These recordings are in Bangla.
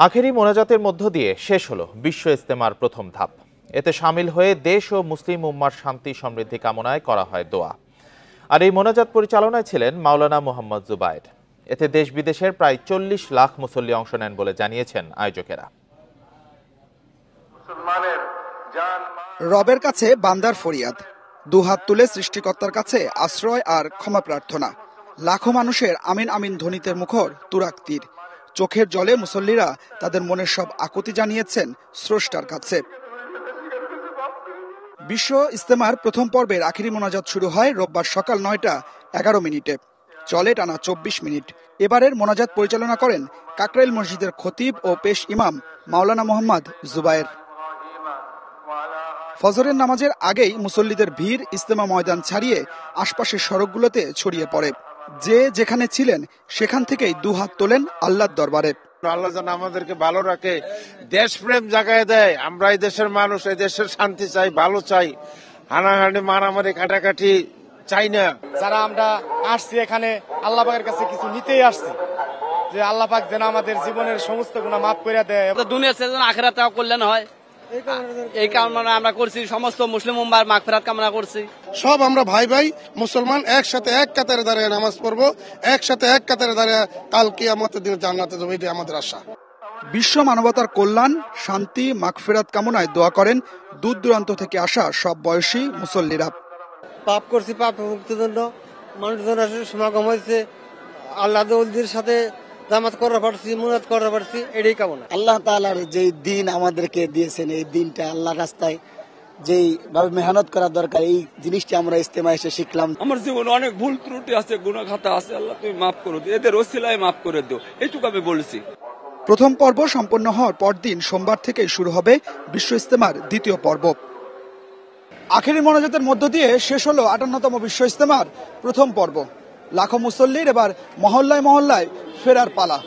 আখেরি মোনাজাতের মধ্য দিয়ে শেষ হলো বিশ্ব ইজতেমার প্রথম ধাপ। এতে শামিল হয়ে দেশ ও মুসলিম উম্মার শান্তি সমৃদ্ধি কামনায় করা হয় দোয়া। আর এই মোনাজাত পরিচালনায় ছিলেন মাওলানা মোহাম্মদ জুবায়ের। এতে দেশ বিদেশের প্রায় 40 লাখ মুসল্লি অংশ নেন বলে জানিয়েছেন আয়োজকেরা। রবের কাছে বান্দার ফরিয়াদ, দুহাত তুলে সৃষ্টিকর্তার কাছে আশ্রয় আর ক্ষমা প্রার্থনা। লাখো মানুষের আমিন আমিন ধ্বনিতে মুখর তুরাগ তীর। চোখের জলে মুসল্লিরা তাদের মনের সব আকুতি জানিয়েছেন স্রষ্টার কাছে। বিশ্ব ইজতেমার প্রথম পর্বের আখেরি মোনাজাত শুরু হয় রোববার সকাল 9:11 চলে টানা 24 মিনিট। এবারের মোনাজাত পরিচালনা করেন কাকরাইল মসজিদের খতিব ও পেশ ইমাম মাওলানা মোহাম্মদ জুবায়ের। ফজরের নামাজের আগেই মুসল্লিদের ভিড় ইজতেমা ময়দান ছাড়িয়ে আশপাশের সড়কগুলোতে ছড়িয়ে পড়ে। যে যেখানে ছিলেন সেখান থেকেই দুহাত তোলেন আল্লাহর দরবারে। আল্লাহ যেন আমাদেরকে ভালো রাখে, দেশপ্রেম জাগায় দেয়। আমরা এই দেশের মানুষ, এই দেশের শান্তি চাই, ভালো চাই, হানাহানি মারামারি কাটাকাটি চাই না। যারা আমরা আসছি এখানে আল্লাহ পাকের কাছে কিছু নিতেই আসছি, যে আল্লাহ পাক যেন আমাদের জীবনের সমস্ত গুনাহ মাফ করে দেয়। দুনিয়াতে যেন আখিরাতে কল্যাণ হয়, এই কামনা আমরা করছি। সমস্ত মুসলিম উম্মার মাগফিরাত কামনা করছি। সব আমরা ভাই ভাই মুসলমান একসাথে এক কাতারে দাঁড়িয়ে নামাজ পড়বো, একসাথে এক কাতারে দাঁড়িয়ে কাল কিয়ামতের দিনে জান্নাতে যাবো, এটাই আমাদের আশা। বিশ্ব মানবতার কল্যাণ, শান্তি, মাগফিরাত কামনায় দোয়া করেন দূর দূরান্ত থেকে আসা সব বয়সী মুসল্লিরা। পাপ করছি, পাপ মুক্তির জন্য মানুষজন সমাগম হয়েছে। আল্লাহ সাথে জামাত করা পারছি, মুনাত করা পারছি, এটাই কামনা। আল্লাহ তাআলার যে দিন আমাদেরকে দিয়েছেন, এই দিনটা আল্লাহর রাস্তায় যেই ভাবে মেহনত করা দরকার, এই জিনিসটি আমরা ইজতেমা এসে শিখলাম। আমার জীবনে অনেক ভুল ত্রুটি আছে, গুনাহ খাতা আছে, আল্লাহ তুমি মাফ করো, এদের ওসিলায় মাফ করে দাও, এইটুকু আমি বলছি। প্রথম পর্ব সম্পন্ন হওয়ার পরদিন সোমবার থেকে শুরু হবে বিশ্ব ইজতেমার দ্বিতীয় পর্ব। আখেরি মোনাজাতের মধ্য দিয়ে শেষ হলো 58তম বিশ্ব ইজতেমার প্রথম পর্ব। লাখো মুসল্লির এবার মহল্লায় মহল্লায় ফেরার পালা।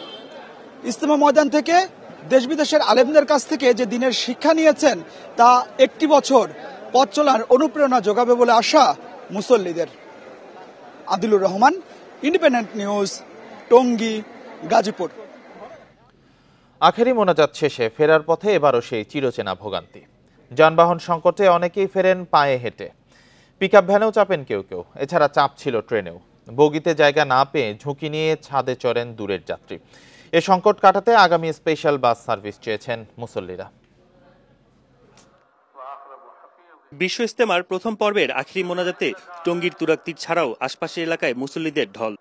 ইজতেমা ময়দান থেকে দেশ বিদেশের আলেমদের কাছ থেকে যে দিনের শিক্ষা নিয়েছেন, তা একটি বছর পথ চলার অনুপ্রেরণা যোগাবে বলে আশা মুসল্লিদের। Adilur Rahman, independent news, Tongi, Gazipur. আখেরি মোনাজাত শেষে ফেরার পথে এবারও সেই চিরচেনা ভোগান্তি। যানবাহন সংকটে অনেকেই ফেরেন পায়ে হেঁটে, পিকআপ ভ্যানেও চাপেন কেউ কেউ। এছাড়া চাপ ছিল ট্রেনেও। বগিতে জায়গা না পেয়ে ঝুঁকি নিয়ে ছাদে চড়েন দূরের যাত্রী। এ সংকট কাটাতে আগামী স্পেশাল বাস সার্ভিস চেয়েছেন মুসল্লিরা। বিশ্ব ইজতেমার প্রথম পর্বের আখেরি মোনাজাতে টঙ্গীর তুরাগতীর ছাড়াও আশপাশের এলাকায় মুসল্লিদের ঢল।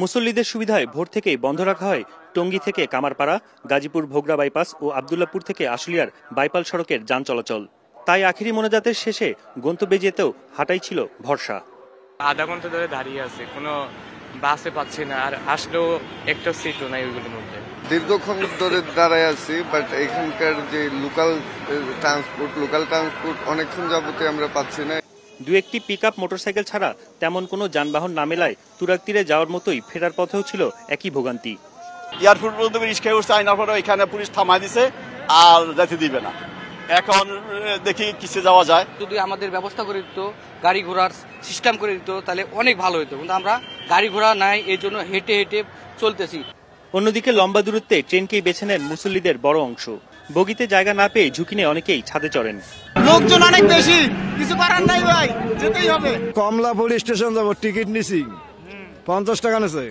মুসল্লিদের সুবিধায় ভোর থেকেই বন্ধ রাখা হয় টঙ্গী থেকে কামারপাড়া, গাজীপুর ভোগড়া বাইপাস ও আব্দুল্লাহপুর থেকে আশুলিয়ার বাইপাল সড়কের যান চলাচল। তাই আখেরি মোনাজাতের শেষে গন্তব্যে যেতেও হাঁটাই ছিল ভরসা। আধা ঘন্টা ধরে দাঁড়িয়ে আছে, কোনো বাসে পাচ্ছি না, আর আসলেও একটা সিটও নাই ওইগুলোর মধ্যে। দীর্ঘক্ষণ ধরে দাঁড়ায় আছি, বাট এখানকার যে লোকাল ট্রান্সপোর্ট অনেকক্ষণ যাবতে আমরা পাচ্ছি না। দু একটি পিকআপ মোটরসাইকেল ছাড়া তেমন কোনো যানবাহন না মেলায় তুরাগতীরে যাওয়ার মতোই ফেরার পথেও ছিল একই ভোগান্তি। এয়ারপোর্ট পর্যন্ত রিক্সায় উঠছে, আইনার পরে এখানে পুলিশ থামায় দিছে, আর যেতে দিবে না। এখন দেখি কিসে যাওয়া যায়। যদি আমাদের ব্যবস্থা করে দিত, গাড়ি ঘোড়ার সিস্টেম করে দিত, তাহলে অনেক ভালো হতো। কিন্তু আমরা গাড়ি ঘোড়া নাই, এই জন্য হেঁটে হেঁটে চলতেছি। অন্যদিকে লম্বা দূরত্বে ট্রেনকেই বেছে নেন মুসল্লিদের বড় অংশ। বগিতে জায়গা না পেয়ে ঝুঁকি নিয়ে অনেকেই ছাদে চড়েন। লোকজন অনেক বেশি, কিছু করার নাই ভাই, যেতেই হবে। কমলাপুর স্টেশন যাবো, টিকিট নিছি 50 টাকা নেছে,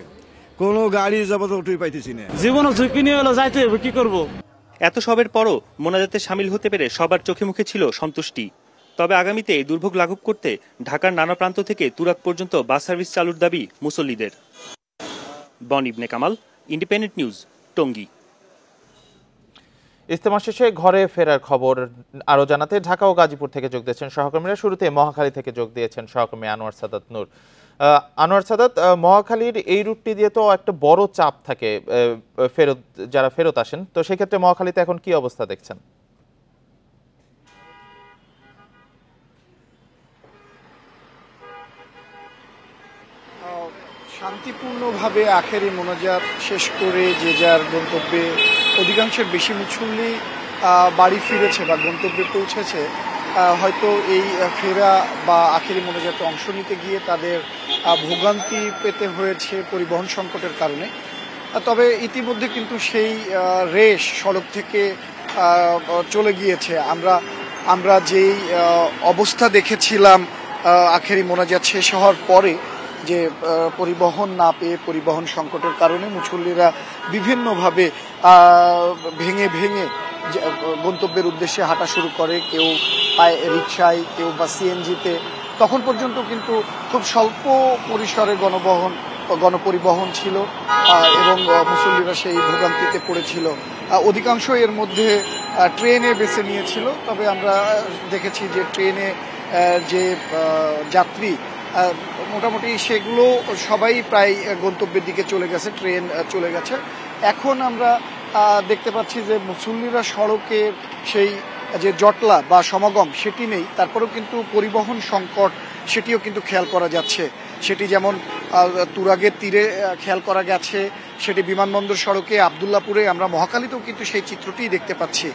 কোনো গাড়ি যাবো তো উঠে পাইতেছি না। জীবনও ঝুঁকি নিয়ে হলো, যাইতে হবে, কি করবো। এত সবের পরও মোনাজাতে শামিল হতে পেরে সবার চোখে মুখে ছিল সন্তুষ্টি। তবে আগামীতে এই দুর্ভোগ লাঘব করতে ঢাকার নানা প্রান্ত থেকে তুরাগ পর্যন্ত বাস সার্ভিস চালুর দাবি মুসল্লিদের। বন ইবনে কামাল, ইন্ডিপেন্ডেন্ট নিউজ, টঙ্গী। ইজতেমা শেষে ঘরে ফেরার খবর আরো জানাতে ঢাকা ও গাজীপুর থেকে যোগ দিয়েছেন সহকর্মীরা। শুরুতে মহাখালী থেকে যোগ দিয়েছেন সহকর্মী আনোয়ার সাদাত নূর। আনোয়ার সাদাত, মহাখালীর এই রুটটি দিয়ে তো একটা বড় চাপ থাকে যারা ফেরত আসেন, তো সেক্ষেত্রে মহাখালীতে এখন কি অবস্থা দেখছেন? শান্তিপূর্ণভাবে আখেরি মোনাজাত শেষ করে যে যার গন্তব্যে অধিকাংশের বেশি মুসল্লি বাড়ি ফিরেছে বা গন্তব্যে পৌঁছেছে। হয়তো এই ফেরা বা আখেরি মোনাজাতে অংশ নিতে গিয়ে তাদের ভোগান্তি পেতে হয়েছে পরিবহন সংকটের কারণে। তবে ইতিমধ্যে কিন্তু সেই রেশ সড়ক থেকে চলে গিয়েছে। আমরা যেই অবস্থা দেখেছিলাম আখেরি মোনাজাত শেষ হওয়ার পরে, যে পরিবহন না পেয়ে পরিবহন সংকটের কারণে মুসল্লিরা বিভিন্নভাবে ভেঙে ভেঙে গন্তব্যের উদ্দেশ্যে হাঁটা শুরু করে, কেউ রিকশায়, কেউ বা সিএনজিতে। তখন পর্যন্ত কিন্তু খুব স্বল্প পরিসরে গণপরিবহন ছিল এবং মুসল্লিরা সেই ভোগান্তিতে পড়েছিল। অধিকাংশ এর মধ্যে ট্রেনে বেছে নিয়েছিল। তবে আমরা দেখেছি যে ট্রেনে যে যাত্রী মোটামুটি সেগুলো সবাই প্রায় গন্তব্যের দিকে চলে গেছে, ট্রেন চলে গেছে। এখন আমরা দেখতে পাচ্ছি যে মুসল্লিরা সড়কের সেই যে জটলা বা সমাগম সেটি নেই, তারপরেও কিন্তু পরিবহন সংকট সেটিও কিন্তু খেয়াল করা যাচ্ছে। সেটি যেমন তুরাগের তীরে খেয়াল করা গেছে, সেটি বিমানবন্দর সড়কে আবদুল্লাপুরে, আমরা মহাখালীতেও কিন্তু সেই চিত্রটিই দেখতে পাচ্ছি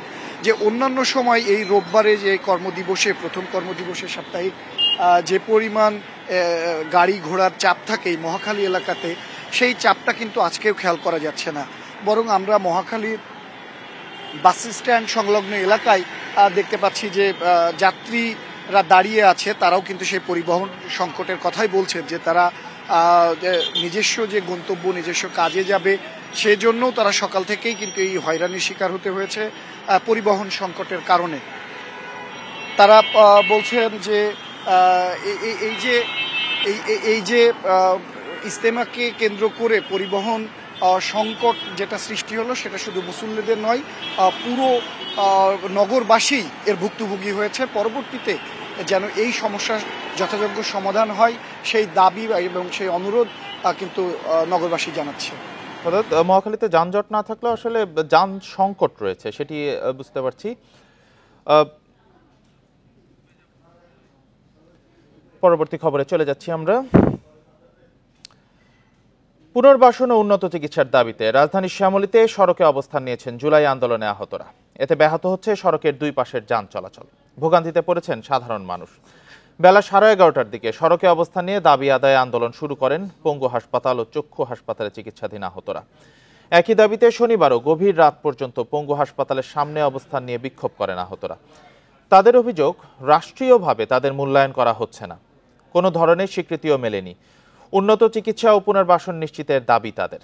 যে অন্যান্য সময় এই রোববারে যে কর্মদিবসে, প্রথম কর্মদিবসে সাপ্তাহিক যে পরিমাণ গাড়ি ঘোড়ার চাপ থাকে এই মহাখালী এলাকাতে, সেই চাপটা কিন্তু আজকেও খেয়াল করা যাচ্ছে না। বরং আমরা মহাখালীর বাস স্ট্যান্ড সংলগ্ন এলাকায় দেখতে পাচ্ছি যে যাত্রীরা দাঁড়িয়ে আছে, তারাও কিন্তু সেই পরিবহন সংকটের কথাই বলছেন যে তারা নিজস্ব যে গন্তব্য, নিজস্ব কাজে যাবে, সেজন্যও তারা সকাল থেকেই কিন্তু এই হয়রানির শিকার হতে হয়েছে পরিবহন সংকটের কারণে। তারা বলছেন যে এই যে ইজতেমাকে কেন্দ্র করে পরিবহন সংকট যেটা সৃষ্টি হলো, সেটা শুধু মুসল্লিদের নয়, পুরো নগরবাসী এর ভুক্তভোগী হয়েছে। পরবর্তীতে যেন এই সমস্যার যথাযোগ্য সমাধান হয়, সেই দাবি এবং সেই অনুরোধ কিন্তু নগরবাসী জানাচ্ছে। অর্থাৎ মহাখালীতে যানজট না থাকলেও আসলে যান সংকট রয়েছে, সেটি বুঝতে পারছি। পরবর্তী খবরে চলে যাচ্ছি আমরা। পুনর্বাসন ও উন্নত চিকিৎসার দাবিতে রাজধানীর শ্যামলীতে সড়কে অবস্থান নিয়েছেন জুলাই আন্দোলনে আহতরা। এতে ব্যাহত হচ্ছে সড়কের দুই পাশের যান চলাচল, ভোগান্তিতে পড়েছেন সাধারণ মানুষ। বেলা 11:30টার দিকে সড়কে অবস্থান নিয়ে দাবি আদায়ে আন্দোলন শুরু করেন পঙ্গু হাসপাতাল ও চক্ষু হাসপাতালে চিকিৎসাধীন আহতরা। একই দাবিতে শনিবারও গভীর রাত পর্যন্ত পঙ্গু হাসপাতালের সামনে অবস্থান নিয়ে বিক্ষোভ করেন আহতরা। তাদের অভিযোগ, রাষ্ট্রীয়ভাবে তাদের মূল্যায়ন করা হচ্ছে না, কোনো ধরনের স্বীকৃতিও মেলেনি। উন্নত চিকিৎসা ও পুনর্বাসন নিশ্চিতের দাবি তাদের।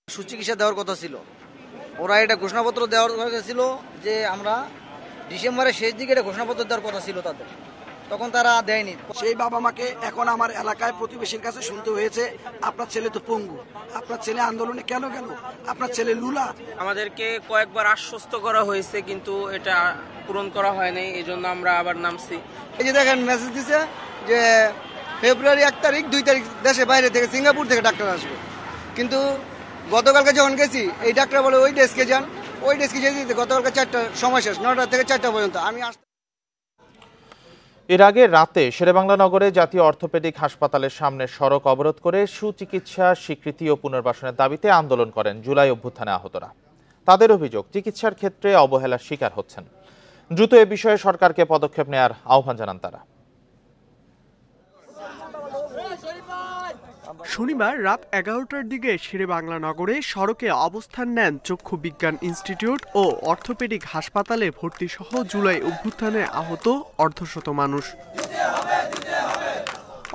সুচিকিৎসা দেওয়ার কথা ছিল, ওরা এটা ঘোষণাপত্র দেওয়ার কথা ছিল যে আমরা ডিসেম্বরের শেষ দিকে এটা ঘোষণাপত্র দেওয়ার কথা ছিল তাদের, তখন তারা দেয়নি। সেই বাবা মাকে এখন আমার এলাকায় প্রতিবেশীর কাছে শুনতে হয়েছে, আপনার ছেলে তো পঙ্গু, আপনার ছেলে আন্দোলনে কেন গেল, আপনার ছেলে লুলা। আমাদেরকে কয়েকবার আশ্বস্ত করা হয়েছে কিন্তু এটা পূরণ করা হয় নাই, এই জন্য আমরা আবার নামছি। এই যে দেখেন মেসেজ দিছে যে ফেব্রুয়ারি 1 তারিখ 2 তারিখ দেশে বাইরে থেকে সিঙ্গাপুর থেকে ডাক্তার আসবে, কিন্তু গতকালকে যখন গেছি এই ডাক্তার বলে ওই ডেস্কে যান, ওই ডেস্কে যেতে গতকালকে 4টার সময় শেষ, 9টা থেকে 4টা পর্যন্ত। এর আগে রাতে শেরেবাংলা নগরে জাতীয় অর্থোপেডিক হাসপাতালের সামনে সড়ক অবরোধ করে সুচিকিৎসা স্বীকৃতি ও পুনর্বাসনের দাবিতে আন্দোলন করেন জুলাই অভ্যুত্থানে আহতরা। তাদের অভিযোগ, চিকিৎসার ক্ষেত্রে অবহেলার শিকার হচ্ছেন। দ্রুত এ বিষয়ে সরকারকে পদক্ষেপ নেওয়ার আহ্বান জানান তারা। শনিবার রাত 11টার দিকে শেরেবাংলা নগরে সড়কে অবস্থান নেন চক্ষু বিজ্ঞান ইনস্টিটিউট ও অর্থোপেডিক হাসপাতালে ভর্তি সহ জুলাই অভ্যুত্থানে আহত অর্ধশত মানুষ।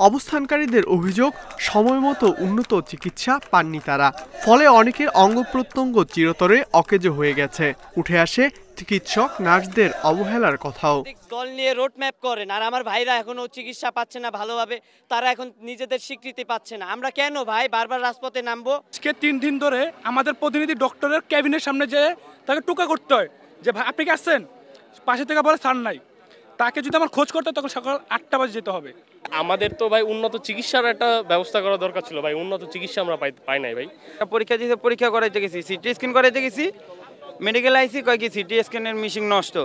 অবস্থানকারীদের অভিযোগ, সময়মতো উন্নত চিকিৎসা পাননি তারা, ফলে অনেকের অঙ্গ প্রত্যঙ্গ চিরতরে অকেজো হয়ে গেছে। উঠে আসে চিকিৎসক নার্সদের অবহেলার কথাও। দল নিয়ে রোড ম্যাপ করেন আর আমার ভাইরা এখনো চিকিৎসা পাচ্ছে না ভালোভাবে, তারা এখন নিজেদের স্বীকৃতি পাচ্ছে না। আমরা কেন ভাই বারবার রাজপথে নামবো? আজকে 3 দিন ধরে আমাদের প্রতিনিধি ডক্টরের ক্যাবিনের সামনে যেয়ে তাকে টোকা করতে হয় যে ভাই আপনি কি আসছেন, পাশে থেকে বলে স্যার নাই, তাকে যদি আমার খোঁজ করতে হয় তখন সকাল 8টা বাজে যেতে হবে। আমাদের তো ভাই উন্নত চিকিৎসার একটা ব্যবস্থা করা দরকার ছিল ভাই, উন্নত চিকিৎসা আমরা পাই নাই ভাই। পরীক্ষা দিতে পরীক্ষা করাইতে গেছি, সিটি স্ক্যান করাইতে গেছি, মেডিকেল আইসি কয় কি সিটি স্ক্যানের মেশিন নষ্ট,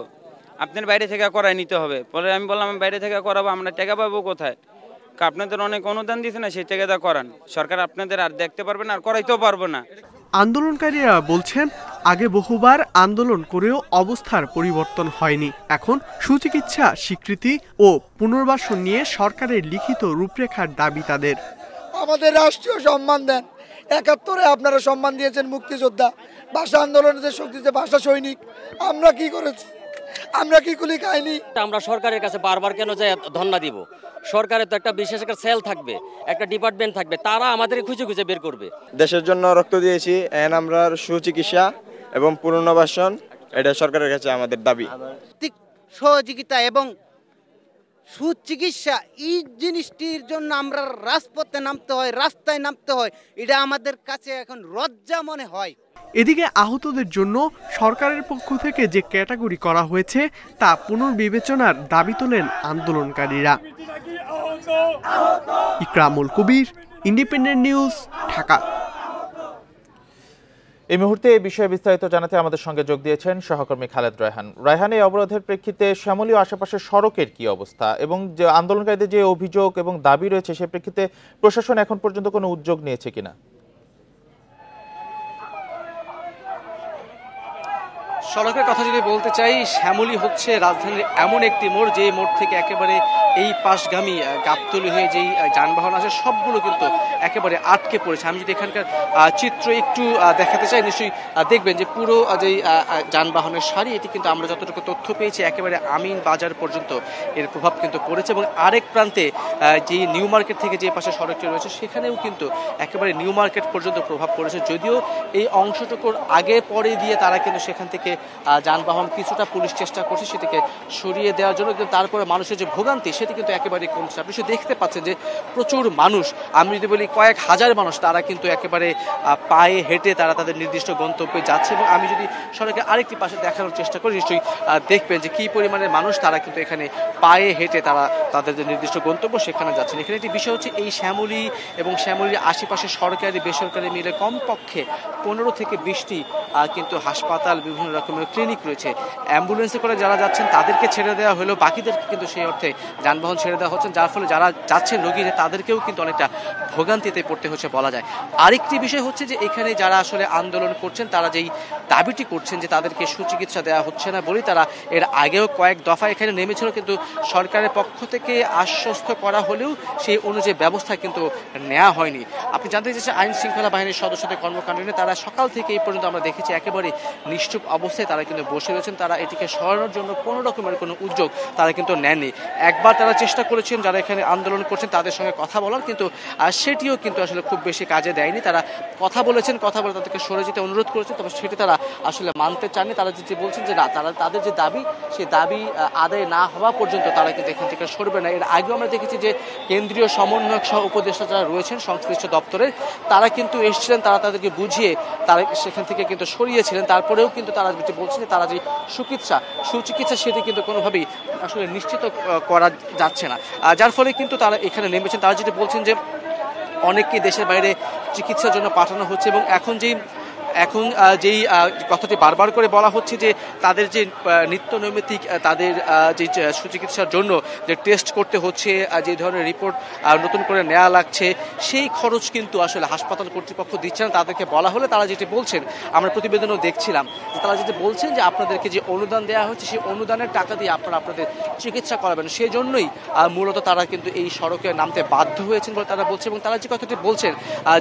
আপনার বাইরে থেকে করাই নিতে হবে। পরে আমি বললাম আমি বাইরে থেকে করাবো, আমরা টাকা পাবো কোথায়? আপনাদের অনেক অনুদান দিয়েছে না, সেই টাকাটা করান, সরকার আপনাদের আর দেখতে পারবে না, আর করাইতেও পারবো না। আন্দোলনকারীরা বলছেন আগে বহুবার আন্দোলন করেও অবস্থার পরিবর্তন হয়নি। এখন সুচিকিৎসা স্বীকৃতি ও পুনর্বাসন নিয়ে সরকারের লিখিত রূপরেখার দাবি তাদের। আমাদের রাষ্ট্রীয় সম্মান দেন, 71-এ আপনারা সম্মান দিয়েছেন মুক্তিযোদ্ধা, ভাষা আন্দোলনে শক্তি দিয়েছে ভাষা সৈনিক, আমরা কি করেছি? আমরা কি কুলি খাইনি? আমরা সরকারের কাছে বারবার কেন যাই ধন্যবাদ দিব? সরকারের তো একটা বিশেষ একটা সেল থাকবে, একটা ডিপার্টমেন্ট থাকবে, তারা আমাদের খুঁজে খুঁজে বের করবে। দেশের জন্য রক্ত দিয়েছি, এখন আমরা সুচিকিৎসা এবং পুনর্বাসন, এটা সরকারের কাছে আমাদের দাবি। সহযোগিতা এবং সুচিকিৎসা এই জিনিসটির জন্য আমরা রাজপথে নামতে হয়, রাস্তায় নামতে হয়, এটা আমাদের কাছে এখন লজ্জা মনে হয়। এদিকে আহতদের জন্য সরকারের পক্ষ থেকে যে ক্যাটাগরি করা হয়েছে তা পুনর্বিবেচনার দাবি তোলেন আন্দোলনকারীরা। ইকরামুল কবির, ইন্ডিপেন্ডেন্ট নিউজ, ঢাকা। এই মুহূর্তে এই বিষয়ে বিস্তারিত জানাতে আমাদের সঙ্গে যোগ দিয়েছেন সহকর্মী খালেদ রায়হান। রায়হান, এই অবরোধের প্রেক্ষিতে শ্যামলী ও আশেপাশের সড়কের কি অবস্থা এবং যে আন্দোলনকারীদের যে অভিযোগ এবং দাবি রয়েছে সে প্রেক্ষিতে প্রশাসন এখন পর্যন্ত কোনো উদ্যোগ নিয়েছে কিনা? সড়কের কথা যদি বলতে চাই, শ্যামলী হচ্ছে রাজধানীর এমন একটি মোড় যে মোড় থেকে একেবারে এই পাশগামী গাবতলী হয়ে যেই যানবাহন আছে সবগুলো কিন্তু একেবারে আটকে পড়েছে। আমি যদি এখানকার চিত্র একটু দেখাতে চাই, নিশ্চয়ই দেখবেন যে পুরো যেই যানবাহনের সারি, এটি কিন্তু আমরা যতটুকু তথ্য পেয়েছি একেবারে আমিন বাজার পর্যন্ত এর প্রভাব কিন্তু পড়েছে। এবং আরেক প্রান্তে যে নিউ মার্কেট থেকে যে পাশে সড়কটি রয়েছে সেখানেও কিন্তু একেবারে নিউ মার্কেট পর্যন্ত প্রভাব পড়েছে। যদিও এই অংশটুকুর আগে পরে দিয়ে তারা কিন্তু সেখান থেকে যানবাহন কিছুটা পুলিশ চেষ্টা করছে সেটিকে সরিয়ে দেওয়ার জন্য, কিন্তু তারপরে মানুষের যে ভোগান্তি সেটি কিন্তু একেবারে কমছে। আপনি শুধু দেখতে পাচ্ছেন যে প্রচুর মানুষ, আমি যদি বলি কয়েক হাজার মানুষ, তারা কিন্তু একেবারে পায়ে হেঁটে তারা তাদের নির্দিষ্ট গন্তব্যে যাচ্ছে। এবং আমি যদি সড়কের আরেকটি পাশে দেখানোর চেষ্টা করি, নিশ্চয়ই দেখবেন যে কী পরিমাণের মানুষ তারা কিন্তু এখানে পায়ে হেঁটে তারা তাদের যে নির্দিষ্ট গন্তব্য সেখানে যাচ্ছেন। এখানে একটি বিষয় হচ্ছে এই শ্যামলী এবং শ্যামলীর আশেপাশে সরকারি বেসরকারি মিলে কমপক্ষে 15 থেকে 20টি কিন্তু হাসপাতাল, বিভিন্ন রকমের ক্লিনিক রয়েছে। অ্যাম্বুলেন্সে করে যারা যাচ্ছেন তাদেরকে ছেড়ে দেওয়া হলেও বাকিদেরকে কিন্তু সেই অর্থে যানবাহন ছেড়ে দেওয়া হচ্ছে, যার ফলে যারা যাচ্ছেন রোগী তাদেরকেও কিন্তু অনেকটা ভোগান্তিতে পড়তে হচ্ছে বলা যায়। আরেকটি বিষয় হচ্ছে যে এখানে যারা আসলে আন্দোলন করছেন তারা যেই দাবিটি করছেন যে তাদেরকে সুচিকিৎসা দেওয়া হচ্ছে না বলেই তারা এর আগেও কয়েক দফা এখানে নেমেছিল, কিন্তু সরকারের পক্ষ থেকে আশ্বস্ত করা হলেও সেই অনুযায়ী ব্যবস্থা কিন্তু নেওয়া হয়নি। আপনি জানতে চাইছেন আইন শৃঙ্খলা বাহিনীর সদস্যদের কর্মকাণ্ড নিয়ে তারা সকাল থেকে এই পর্যন্ত আমরা দেখেছি একেবারে নিশ্চুপ অবস্থায় তারা কিন্তু বসে রয়েছেন। তারা এটিকে সরানোর জন্য কোনো রকমের কোনো উদ্যোগ তারা কিন্তু নেননি। একবার তারা চেষ্টা করেছেন যারা এখানে আন্দোলন করছেন তাদের সঙ্গে কথা বলার, কিন্তু সেটিও কিন্তু আসলে খুব বেশি কাজে দেয়নি। তারা কথা বলেছেন, কথা বলে তাদেরকে সরে যেতে অনুরোধ করেছেন, তবে সেটি তারা আসলে মানতে চাননি। তারা যে বলছেন যে না, তারা তাদের যে দাবি সেই দাবি আদায় না হওয়া পর্যন্ত তারা কিন্তু এখান থেকে সরবে না। এর আগেও আমরা দেখেছি যে কেন্দ্রীয় সমন্বয়ক সহ উপদেষ্টা যারা রয়েছেন সংশ্লিষ্ট দপ্তরের, তারা কিন্তু এসেছিলেন, তারা তাদেরকে বুঝিয়ে তারা সেখান থেকে কিন্তু সরিয়েছিলেন। তারপরেও কিন্তু তারা যেটি বলছেন যে তারা যে সুচিকিৎসা সেটি কিন্তু কোনোভাবেই আসলে নিশ্চিত করা যাচ্ছে না, যার ফলে কিন্তু তারা এখানে নেমেছেন। তারা যেটি বলছেন যে অনেককে দেশের বাইরে চিকিৎসার জন্য পাঠানো হচ্ছে এবং এখন যেই কথাটি বারবার করে বলা হচ্ছে যে তাদের যে নিত্য নৈমিত্তিক তাদের যে সুচিকিৎসার জন্য যে টেস্ট করতে হচ্ছে, যে ধরনের রিপোর্ট নতুন করে নেওয়া লাগছে, সেই খরচ কিন্তু আসলে হাসপাতাল কর্তৃপক্ষ দিচ্ছে না। তাদেরকে বলা হলে তারা যেটি বলছেন, আমরা প্রতিবেদনও দেখছিলাম, তারা যেটি বলছেন যে আপনাদেরকে যে অনুদান দেওয়া হচ্ছে সেই অনুদানের টাকা দিয়ে আপনারা আপনাদের চিকিৎসা করাবেন। সেই জন্যই মূলত তারা কিন্তু এই সড়কে নামতে বাধ্য হয়েছেন বলে তারা বলছে। এবং তারা যে কথাটি বলছেন,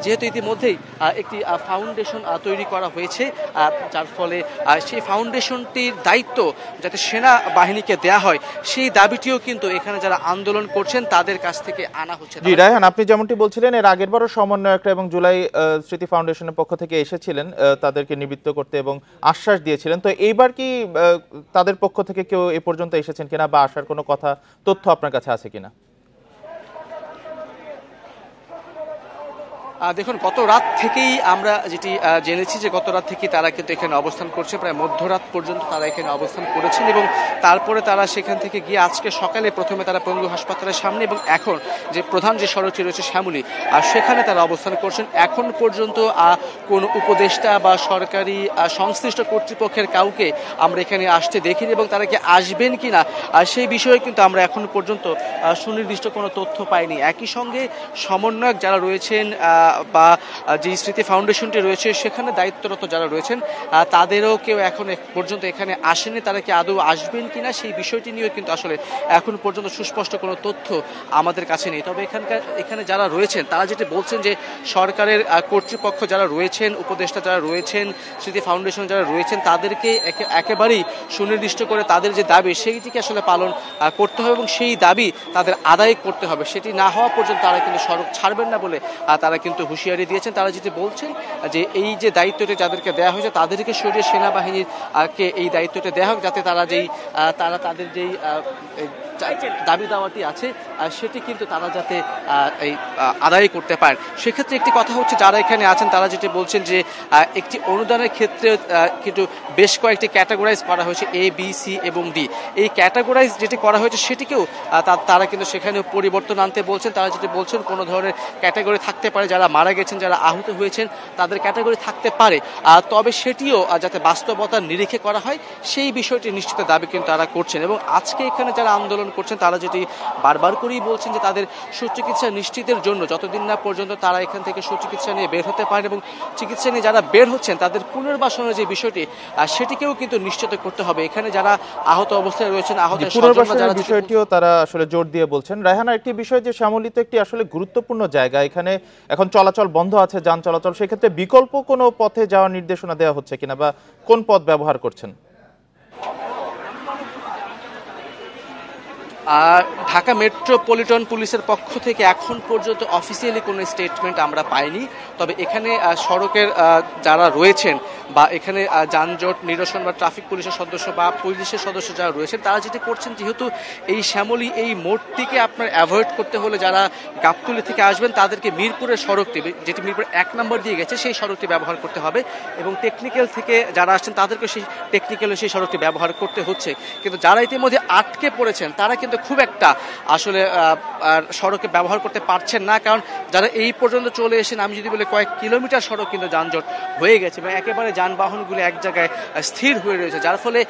যেহেতু ইতিমধ্যেই একটি ফাউন্ডেশন তৈরি করা হয়েছে, যার ফলে সেই ফাউন্ডেশনটির দায়িত্ব যাতে সেনা বাহিনীকে দেয়া হয় সেই দাবিটিও কিন্তু এখানে যারা আন্দোলন করছেন তাদের কাছ থেকে আনা হচ্ছে। জি রায়হান, আপনি যেমনটি বলছিলেন এর আগেরবারও সমন্বয়করা এবং জুলাই স্মৃতি ফাউন্ডেশনের পক্ষ থেকে এসেছিলেন তাদেরকে নিবৃত্ত করতে এবং আশ্বাস দিয়েছিলেন, তো এইবার কি তাদের পক্ষ থেকে কেউ এ পর্যন্ত এসেছেন কিনা বা আসার কোনো কথা তথ্য আপনার কাছে আছে কিনা? দেখুন গত রাত থেকেই আমরা যেটি জেনেছি যে গত রাত থেকেই তারা কিন্তু এখানে অবস্থান করছে, প্রায় মধ্যরাত পর্যন্ত তারা এখানে অবস্থান করেছেন এবং তারপরে তারা সেখান থেকে গিয়ে আজকে সকালে প্রথমে তারা পঙ্গু হাসপাতালের সামনে এবং এখন যে প্রধান যে সড়কটি রয়েছে শ্যামলী আর সেখানে তারা অবস্থান করছেন। এখন পর্যন্ত কোনো উপদেষ্টা বা সরকারি সংশ্লিষ্ট কর্তৃপক্ষের কাউকে আমরা এখানে আসতে দেখিনি এবং তারা কি আসবেন কিনা সেই বিষয়ে কিন্তু আমরা এখন পর্যন্ত সুনির্দিষ্ট কোনো তথ্য পাইনি। একই সঙ্গে সমন্বয়ক যারা রয়েছেন বা যে স্মৃতি ফাউন্ডেশনটি রয়েছে সেখানে দায়িত্বরত যারা রয়েছেন তাদেরও কেউ এখন পর্যন্ত এখানে আসেনি। তারা কি আদৌ আসবেন কিনা সেই বিষয়টি নিয়েও কিন্তু আসলে এখন পর্যন্ত সুস্পষ্ট কোনো তথ্য আমাদের কাছে নেই। তবে এখানে যারা রয়েছেন তারা যেটি বলছেন যে সরকারের কর্তৃপক্ষ যারা রয়েছেন, উপদেষ্টা যারা রয়েছেন, স্মৃতি ফাউন্ডেশন যারা রয়েছেন তাদেরকে একেবারেই সুনির্দিষ্ট করে তাদের যে দাবি সেইটিকে আসলে পালন করতে হবে এবং সেই দাবি তাদের আদায় করতে হবে। সেটি না হওয়া পর্যন্ত তারা কিন্তু সড়ক ছাড়বেন না বলে তারা কিন্তু হুঁশিয়ারি দিয়েছেন। তারা যেটি বলছেন যে এই যে দায়িত্বটি যাদেরকে দেওয়া হয়েছে তাদেরকে সরিয়ে সেনাবাহিনীর কে এই দায়িত্বটা দেওয়া হোক, যাতে তারা তাদের যেই দাবি দাওয়াটি আছে সেটি কিন্তু তারা যাতে এই আদায় করতে পারেন। সেক্ষেত্রে একটি কথা হচ্ছে যারা এখানে আছেন তারা যেটি বলছেন যে একটি অনুদানের ক্ষেত্রে কিন্তু বেশ কয়েকটি ক্যাটাগরাইজ করা হয়েছে, A, B, C এবং D। এই ক্যাটাগরাইজ যেটি করা হয়েছে সেটিকেও তারা কিন্তু সেখানে পরিবর্তন আনতে বলছেন। তারা যেটি বলছেন কোনো ধরনের ক্যাটাগরি থাকতে পারে, যারা মারা গেছেন, যারা আহত হয়েছেন তাদের ক্যাটাগরি থাকতে পারে, তবে সেটিও যাতে বাস্তবতার নিরিখে করা হয় সেই বিষয়টি নিশ্চিত দাবি কিন্তু তারা করছেন। এবং আজকে এখানে যারা আন্দোলন করছেন তারা যেটি বারবার করেই বলছেন যে তাদের সুচিকিৎসা নিশ্চিতের জন্য যতদিন না পর্যন্ত তারা এখান থেকে সুচিকিৎসা নিয়ে বের হতে পারেন এবং চিকিৎসা নিয়ে যারা বের হচ্ছেন তাদের পুনর্বাসনের যে বিষয়টি সেটিকেও কিন্তু নিশ্চিত করতে হবে। এখানে যারা আহত অবস্থায় রয়েছেন, আহত পুনর্বাসনের বিষয়টিও তারা আসলে জোর দিয়ে বলছেন। রায়হানা, একটি বিষয় যে শ্যামলী তো একটি আসলে গুরুত্বপূর্ণ জায়গা, এখানে এখন চলাচল বন্ধ আছে, যান চলাচল, সেক্ষেত্রে বিকল্প কোনো পথে যাওয়ার নির্দেশনা দেওয়া হচ্ছে কিনা বা কোন পথ ব্যবহার করছেন? ঢাকা মেট্রোপলিটন পুলিশের পক্ষ থেকে এখন পর্যন্ত অফিসিয়ালি কোনো স্টেটমেন্ট আমরা পাইনি। তবে এখানে সড়কের যারা রয়েছেন বা এখানে যানজট নিরসন বা ট্রাফিক পুলিশের সদস্য বা পুলিশের সদস্য যারা রয়েছেন তারা যেটি করছেন, যেহেতু এই শ্যামলী এই মোড়টিকে আপনার অ্যাভয়েড করতে হলে যারা গাবতলী থেকে আসবেন তাদেরকে মিরপুরের সড়কটি, যেটি মিরপুর 1 নম্বর দিয়ে গেছে, সেই সড়কটি ব্যবহার করতে হবে এবং টেকনিক্যাল থেকে যারা আসছেন তাদেরকে সেই সড়কটি ব্যবহার করতে হচ্ছে। কিন্তু যারা ইতিমধ্যে আটকে পড়েছেন তারা কিন্তু খুব একটা আসলে সড়কে ব্যবহার করতে পারছেন না, কারণ যারা এই পর্যন্ত চলে এসেছেন, আমি যদি বলি কয়েক কিলোমিটার সড়ক কিন্তু যানজট হয়ে গেছে এবং একেবারে যানবাহনগুলো এক জায়গায় স্থির হয়ে রয়েছে, যার ফলে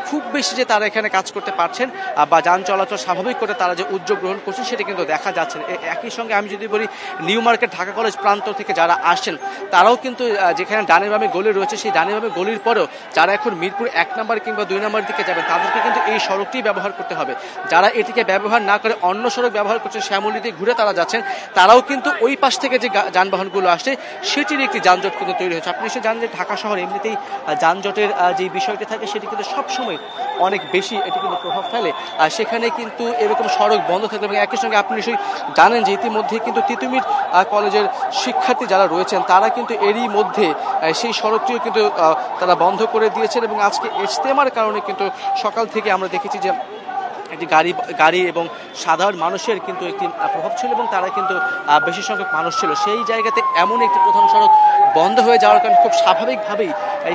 খুব বেশি যে তারা এখানে কাজ করতে পারছেন বা যান চলাচল স্বাভাবিক করে তারা যে উদ্যোগ গ্রহণ করছেন সেটা কিন্তু দেখা যাচ্ছে না। একই সঙ্গে আমি যদি বলি নিউ মার্কেট ঢাকা কলেজ প্রান্ত থেকে যারা আসছেন তারাও কিন্তু যেখানে ডানে বামে গলি রয়েছে সেই ডানে বামে গলির পরেও যারা এখন মিরপুর 1 নম্বর কিংবা 2 নম্বর দিকে যাবেন তাদেরকে কিন্তু এই সড়কটি ব্যবহার করতে হবে। যারা এটিকে ব্যবহার না করে অন্য সড়ক ব্যবহার করছেন, শ্যামলী দিয়ে ঘুরে তারা যাচ্ছেন, তারাও কিন্তু ওই পাশ থেকে যে যানবাহনগুলো আসছে সেটির একটি যানজট কিন্তু তৈরি হচ্ছে। আপনি এসে জানেন যে ঢাকা শহর এমনিতেই যানজটের যে বিষয়টি থাকে সেটি কিন্তু সবসময় অনেক বেশি এটি কিন্তু প্রভাব ফেলে। সেখানে কিন্তু এরকম সড়ক বন্ধ থাকবে এবং একই সঙ্গে আপনি নিশ্চয়ই জানেন যে ইতিমধ্যে কিন্তু তিতুমির কলেজের শিক্ষার্থী যারা রয়েছেন তারা কিন্তু এরই মধ্যে সেই সড়কটিও কিন্তু তারা বন্ধ করে দিয়েছেন এবং আজকে ইজতেমার কারণে কিন্তু সকাল থেকে আমরা দেখেছি যে একটি গাড়ি এবং সাধারণ মানুষের কিন্তু একটি প্রভাব ছিল এবং তারা কিন্তু বেশি সংখ্যক মানুষ ছিল। সেই জায়গাতে এমন একটি প্রধান সড়ক বন্ধ হয়ে যাওয়ার কারণে খুব স্বাভাবিকভাবেই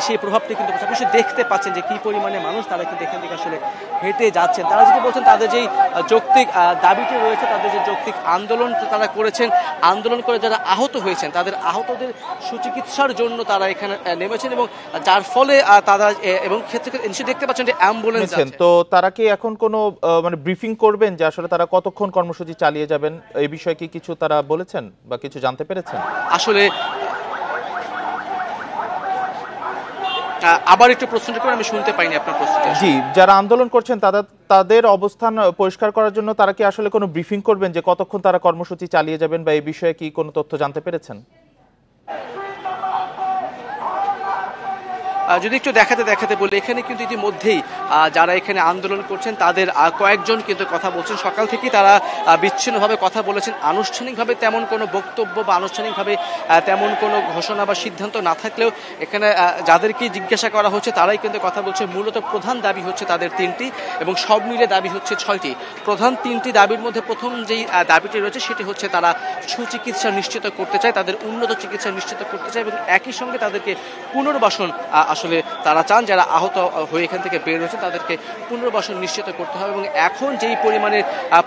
সেই প্রভাবটি কিন্তু আপনি দেখতে পাচ্ছেন যে কী পরিমাণে মানুষ তারা কিন্তু এখান থেকে আসলে হেঁটে যাচ্ছেন। তারা যেটি বলছেন তাদের যেই যৌক্তিক দাবিটি রয়েছে, তাদের যে যৌক্তিক আন্দোলন তারা করেছেন, আন্দোলন করে যারা আহত হয়েছেন তাদের আহতদের সুচিকিৎসার জন্য তারা এখানে নেমেছেন এবং যার ফলে তারা এবং ক্ষেত্রে নিশ্চয়ই দেখতে পাচ্ছেন যে অ্যাম্বুলেন্স আছে। তো তারা কি এখন কোনো মানে ব্রিফিং করবেন যে আসলে তারা কতক্ষণ কর্মসূচি চালিয়ে যাবেন, এই বিষয়ে কি কিছু তারা বলেছেন বা কিছু জানতে পেরেছেন? আসলে আবার একটু প্রশ্নটা করে আমি শুনতে পাইনি আপনার প্রশ্নটা। জি, যারা আন্দোলন করছেন তাদের অবস্থান পরিষ্কার করার জন্য তারা কি আসলে কোনো ব্রিফিং করবেন যে কতক্ষণ তারা কর্মসূচি চালিয়ে যাবেন বা এই বিষয়ে কি কোনো তথ্য জানতে পেরেছেন? যদি একটু দেখাতে বলি, এখানে কিন্তু ইতিমধ্যেই যারা এখানে আন্দোলন করছেন তাদের কয়েকজন কিন্তু কথা বলছেন। সকাল থেকেই তারা বিচ্ছিন্নভাবে কথা বলেছেন। আনুষ্ঠানিকভাবে তেমন কোনো বক্তব্য বা আনুষ্ঠানিকভাবে তেমন কোনো ঘোষণা বা সিদ্ধান্ত না থাকলেও এখানে যাদেরকে জিজ্ঞাসা করা হচ্ছে তারাই কিন্তু কথা বলছে। মূলত প্রধান দাবি হচ্ছে তাদের 3টি এবং সব মিলে দাবি হচ্ছে 6টি। প্রধান 3টি দাবির মধ্যে প্রথম যেই দাবিটি রয়েছে সেটি হচ্ছে তারা সুচিকিৎসা নিশ্চিত করতে চায়, তাদের উন্নত চিকিৎসা নিশ্চিত করতে চায় এবং একই সঙ্গে তাদেরকে পুনর্বাসন আসলে তারা চান। যারা আহত হয়ে এখান থেকে বের হয়েছে তাদেরকে পুনর্বাসন নিশ্চিত করতে হবে এবং এখন যেই পরিমাণে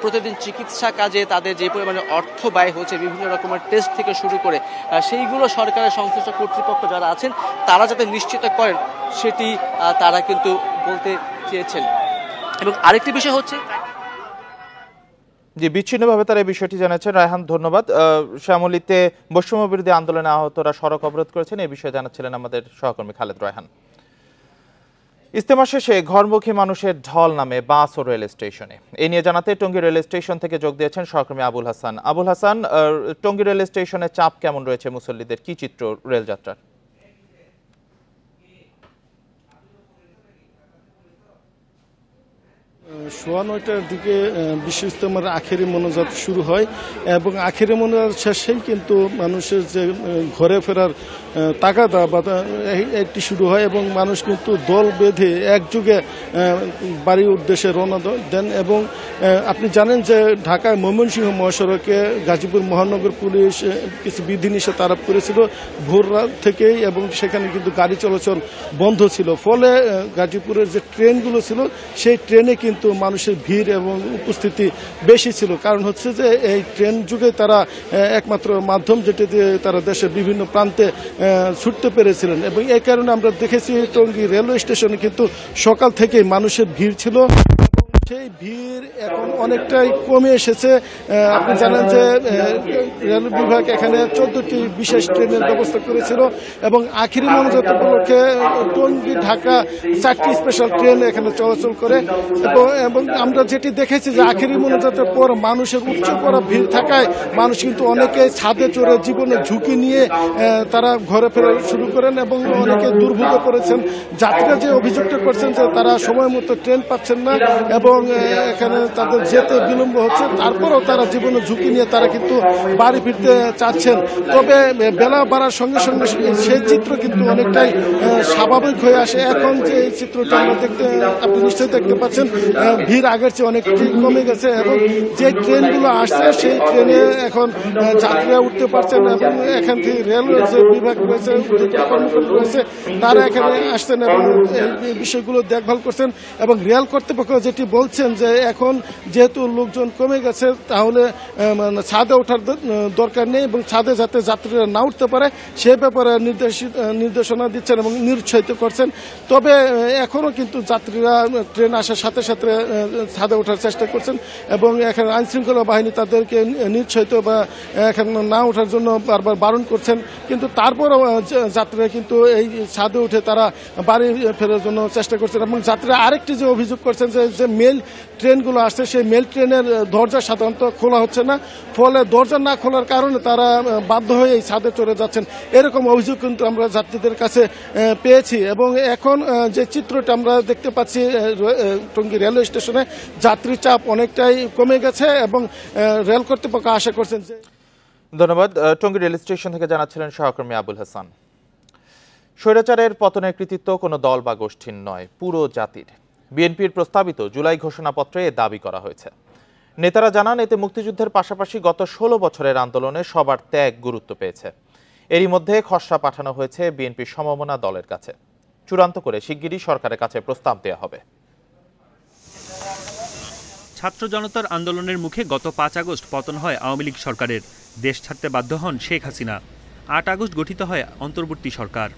প্রতিদিন চিকিৎসা কাজে তাদের যে পরিমাণে অর্থ ব্যয় হচ্ছে বিভিন্ন রকমের টেস্ট থেকে শুরু করে সেইগুলো সরকারের সংশ্লিষ্ট কর্তৃপক্ষ যারা আছেন তারা যাতে নিশ্চিত করেন সেটি তারা কিন্তু বলতে চেয়েছেন। এবং আরেকটি বিষয় হচ্ছে যে বিচ্ছিন্নভাবে তারা এই বিষয়টি জানাচ্ছেন। রায়হান, ধন্যবাদ। শ্যামলীতে বৈষম্য বিরোধী আন্দোলনে আহতরা সড়ক অবরোধ করেছেন, এই বিষয়ে জানাচ্ছিলেন আমাদের সহকর্মী খালেদ রায়হান। ইজতেমা শেষে ঘরমুখী মানুষের ঢল নামে বাস ও রেল স্টেশনে। এই নিয়ে জানাতে টঙ্গী রেল স্টেশন থেকে যোগ দিয়েছেন সহকর্মী আবুল হাসান। আবুল হাসান, টঙ্গী রেল স্টেশনে চাপ কেমন রয়েছে মুসল্লিদের, কি চিত্র রেলযাত্রার? সোয়া 9টার দিকে বিশ্ব ইজতেমার আখেরি মোনাজাত শুরু হয় এবং আখেরি মোনাজাত শেষেই কিন্তু মানুষের যে ঘরে ফেরার তাগাদা বা এটি শুরু হয় এবং মানুষ কিন্তু দল বেঁধে একযোগে বাড়ির উদ্দেশ্যে রওনা দেন। এবং আপনি জানেন যে ঢাকায় ময়মনসিংহ মহাসড়কে গাজীপুর মহানগর পুলিশ কিছু বিধিনিষেধ আরোপ করেছিল ভোর রাত থেকেই এবং সেখানে কিন্তু গাড়ি চলাচল বন্ধ ছিল। ফলে গাজীপুরের যে ট্রেনগুলো ছিল সেই ট্রেনে কিন্তু মানুষের ভিড় এবং উপস্থিতি বেশি ছিল। কারণ হচ্ছে যে এই ট্রেন যুগে তারা একমাত্র মাধ্যম যেটি দিয়ে তারা দেশের বিভিন্ন প্রান্তে ছুটতে পেরেছিলেন এবং এই কারণে আমরা দেখেছি টঙ্গী রেলওয়ে স্টেশনে কিন্তু সকাল থেকে মানুষের ভিড় ছিল। সেই ভিড় এখন অনেকটাই কমে এসেছে। আপনি জানেন যে রেল বিভাগ এখানে 14টি বিশেষ ট্রেনের ব্যবস্থা করেছিল এবং আখেরি মোনাজাত উপলক্ষে টঙ্গী ঢাকা 4টি স্পেশাল ট্রেন এখানে চলাচল করে এবং আমরা যেটি দেখেছি যে আখেরি মোনাজাতের পর মানুষের উপচে পড়া ভিড় থাকায় মানুষ কিন্তু অনেকে ছাদে চড়ে জীবনের ঝুঁকি নিয়ে তারা ঘরে ফেরা শুরু করেন এবং অনেকে দুর্ভোগে পড়েছেন। যাত্রীরা যে অভিযোগটা করছেন যে তারা সময় মতো ট্রেন পাচ্ছেন না এবং এখানে তাদের যেতে বিলম্ব হচ্ছে, তারপরেও তারা জীবনের ঝুঁকি নিয়ে তারা কিন্তু বাড়ি ফিরতে চাচ্ছেন। তবে বেলা বাড়ার সঙ্গে সঙ্গে সেই চিত্র কিন্তু অনেকটাই স্বাভাবিক হয়ে আসে। এখন যে এই চিত্রটা আমরা আপনি নিশ্চয়ই দেখতে পাচ্ছেন ভিড় আগের চেয়ে অনেকটাই কমে গেছে এবং যে ট্রেনগুলো আসছে সেই ট্রেনে এখন যাত্রীরা উঠতে পারছেন এবং এখান থেকে রেলওয়ে যে বিভাগ রয়েছে কর্মকর্তা রয়েছে তারা এখানে আসছেন এবং এই বিষয়গুলো দেখভাল করছেন এবং রেল কর্তৃপক্ষ যেটি বলছেন যে এখন যেহেতু লোকজন কমে গেছে তাহলে ছাদে ওঠার দরকার নেই এবং ছাদে যাতে যাত্রীরা না উঠতে পারে সে ব্যাপারে নির্দেশনা দিচ্ছেন এবং নিরুৎসাহিত করছেন। তবে এখনও কিন্তু যাত্রীরা ট্রেন আসার সাথে সাথে ছাদে ওঠার চেষ্টা করছেন এবং এখানে আইনশৃঙ্খলা বাহিনী তাদেরকে নিরুৎসাহিত বা এখানে না ওঠার জন্য বারবার বারণ করছেন। কিন্তু তারপরও যাত্রীরা কিন্তু এই ছাদে উঠে তারা বাড়ি ফেরার জন্য চেষ্টা করছেন এবং যাত্রীরা আরেকটি যে অভিযোগ করছেন যে মেল ট্রেনগুলো আসছে সেই মেল ট্রেনের দরজা সাধারণত খোলা হচ্ছে না, ফলে দরজা না খোলার কারণে তারা বাধ্য হয়ে এই ছাদে চড়ে যাচ্ছেন, এরকম অভিযোগ কিন্তু আমরা যাত্রীদের কাছে পেয়েছি। এবং এখন যে চিত্রটা আমরা দেখতে পাচ্ছি টঙ্গী রেলওয়ে স্টেশনে যাত্রী চাপ অনেকটাই কমে গেছে এবং রেল কর্তৃপক্ষ আশা করছেন যে। ধন্যবাদ। টঙ্গী রেল স্টেশন থেকে জানাচ্ছিলেন সহকর্মী আবুল হাসান। স্বৈরাচারের পতনের কৃতিত্ব কোনো দল বা গোষ্ঠীর নয়, পুরো জাতির। বিএনপির প্রস্তাবিত জুলাই ঘোষণাপত্রে এ দাবি করা হয়েছে। নেতারা জানান এতে মুক্তিযুদ্ধের পাশাপাশি গত 16 বছরের আন্দোলনে সবার ত্যাগ গুরুত্ব পেয়েছে। এরই মধ্যে খসড়া পাঠানো হয়েছে বিএনপির সমমনা দলের কাছে। চূড়ান্ত করে শিগগিরই সরকারের কাছে প্রস্তাব দেওয়া হবে। ছাত্র জনতার আন্দোলনের মুখে গত 5 আগস্ট পতন হয় আওয়ামী লীগ সরকারের। দেশ ছাড়তে বাধ্য হন শেখ হাসিনা। 8 আগস্ট গঠিত হয় অন্তর্বর্তী সরকার।